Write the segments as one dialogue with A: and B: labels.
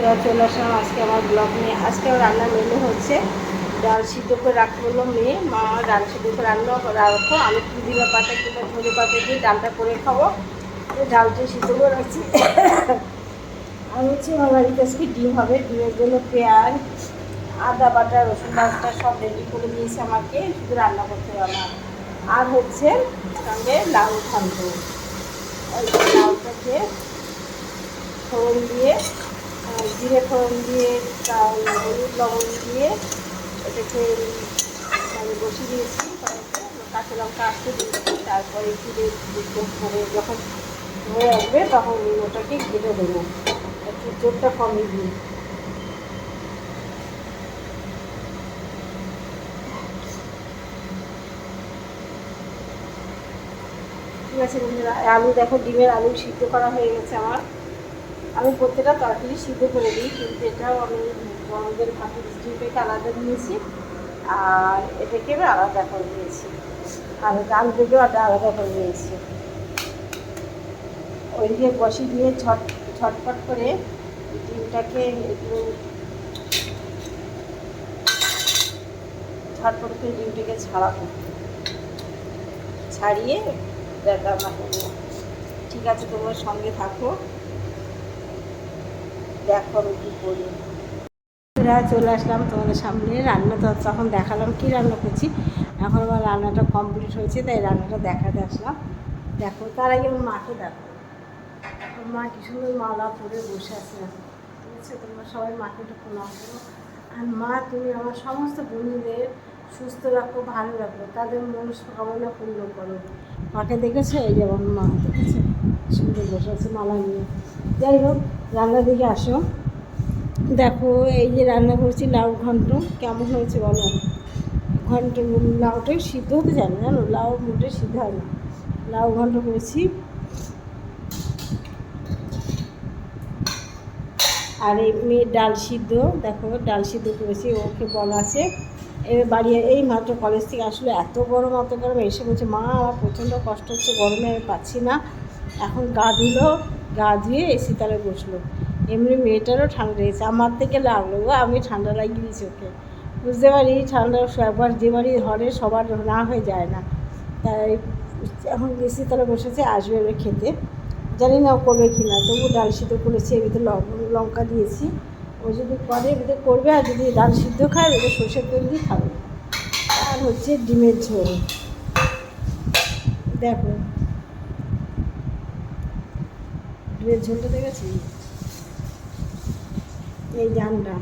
A: বন্ধুরা, চলে আসলাম আজকে আমার ব্লগ নিয়ে। আজকে আমার রান্নার মেনু হচ্ছে ডাল সিদ্ধ করে রাখতে বললো মেয়ে। মা ডাল সিদ্ধ করে রান্না রাখো, আমি পুদিনা পাতা কিংবা ধনে পাতা দিয়ে ডালটা করে খাবো। ডালটা সিদ্ধ করে রাখছি। আর হচ্ছে আমার বাড়িতে আজকে ডিম হবে, ডিমের জন্য পেঁয়াজ, আদা বাটা, রসুন বাটা সব রেডি করে দিয়েছে আমাকে, শুধু রান্না করতে হবে আমার। আর হচ্ছে সঙ্গে লাউ থাকবো। ওই লাউটাকে ফোড়ন দিয়ে, জিরে ফোড়ন দিয়ে, হলুদ লবণ দিয়ে এটাকে মানে বসিয়ে দিয়েছি। কাঁচা লঙ্কা আসতে দিয়েছি, তারপরে মানে যখন হয়ে আসবে তখন ওটাকে ঘিরে দেবো, একটু জোরটা কমিয়ে দিই। ঠিক আছে বন্ধুরা, আলু দেখো, ডিমের আলু সিদ্ধ করা হয়ে গেছে আমার। আমি প্রত্যেকটা তরকারি সিদ্ধ করে দিই, কিন্তু এটাও আমি গরমের ভাতের স্টিমটাকে আলাদা দিয়েছি, আর এটাকে আলাদা করে দিয়েছি, আর আলুটাকেও আলাদা করে দিয়েছি। ওইদিকে বসিয়ে দিয়ে ঝটপট করে ডিমটাকে একটু ঝটপট করে ডিমটাকে ছাড়াবো, ছাড়িয়ে রান্না করবো। ঠিক আছে, তোমার সঙ্গে থাকো, দেখো আমি কী করি। চলে আসলাম তোমাদের সামনে। রান্না তো তখন দেখালাম কী রান্না করছি, এখন আমার রান্নাটা কমপ্লিট হয়েছে, তাই রান্নাটা দেখাতে আসলাম। দেখো, তার আগে আমার মাকে দেখো, মা কি সুন্দর মালা পরে বসে আছে, ঠিক আছে? তোমরা সবাই মাকে একটু প্রণাম করো। আর মা, তুমি আমার সমস্ত বন্ধুদের সুস্থ রাখো, ভালো রাখো, তাদের মনস্কামনা পূর্ণ করো। মাকে দেখেছো? এই যেমন মা দেখেছে সুন্দর বসে আছে মালা নিয়ে। যাই হোক, রান্নার দিকে আসো। দেখো, এই যে রান্না করছি লাউ ঘন্ট, কেমন হয়েছে বলো? ঘন্ট, লাউটাই সিদ্ধ হতে জানো, জানো? লাউ মোটে সিদ্ধ হয় না। লাউ ঘন্ট করেছি। আর এই মেয়ের ডাল সিদ্ধ, দেখো ডাল সিদ্ধ করেছি, ওকে বলা আছে। এবার বাড়ি এই মাত্র কলেজ থেকে আসলে, এত গরম এসে বলছে, মা আমার প্রচণ্ড কষ্ট হচ্ছে, গরমে আমি পাচ্ছি না। এখন গা ধুলো, গা ধুয়ে এসি তলে বসলো। এমনি মেয়েটারও ঠান্ডা লেগেছে, আমার থেকে লাগলো গো, আমি ঠান্ডা লাগিয়ে দিয়েছি ওকে। বুঝতে পারি ঠান্ডা একবার যে বাড়ি ঘরে সবার না হয়ে যায় না, তাই এখন এসি তলে বসেছে, আসবে এবার খেতে। জানি না ও করবে কি না, তবু ডাল সিদ্ধ করেছি, এর ভিতরে লঙ্কা দিয়েছি। ও যদি করে এর ভিতরে করবে, আর যদি ডাল সিদ্ধ খায় ওটা সর্ষের তেল দিয়ে খাবে। আর হচ্ছে ডিমের ঝোল, দেখো ডিমের ঝোলটা দেখেছি, এই জানটা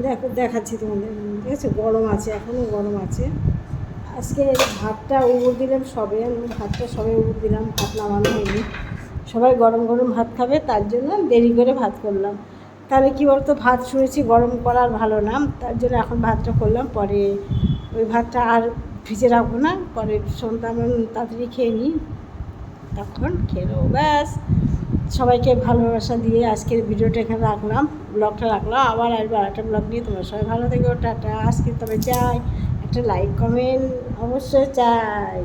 A: দেখো, দেখাচ্ছি তোমাদের, ঠিক আছে? গরম আছে, এখনও গরম আছে। আজকে ভাতটা উবুর দিলাম সবে, আমি ভাতটা সবে উবুর দিলাম, ভাত নামানো হয়নি। সবাই গরম গরম ভাত খাবে, তার জন্য দেরি করে ভাত করলাম। তাহলে কী বলতো, ভাত শুনেছি গরম করার ভালো না, তার জন্য এখন ভাতটা করলাম। পরে ওই ভাতটা আর ভিজে রাখবো না, পরে সন্ধ্যা আমি তাড়াতাড়ি খেয়ে নিই, তখন খেয়ে নেবো, ব্যাস। সবাইকে ভালোবাসা দিয়ে আজকের ভিডিওটা এখানে রাখলাম, ব্লগটা রাখলাম। আবার আসবো আরেকটা ব্লগ নিয়ে। তোমরা সবাই ভালো থেকো, টাটা। আজকে তবে চাই একটা লাইক কমেন্ট, অবশ্যই চাই।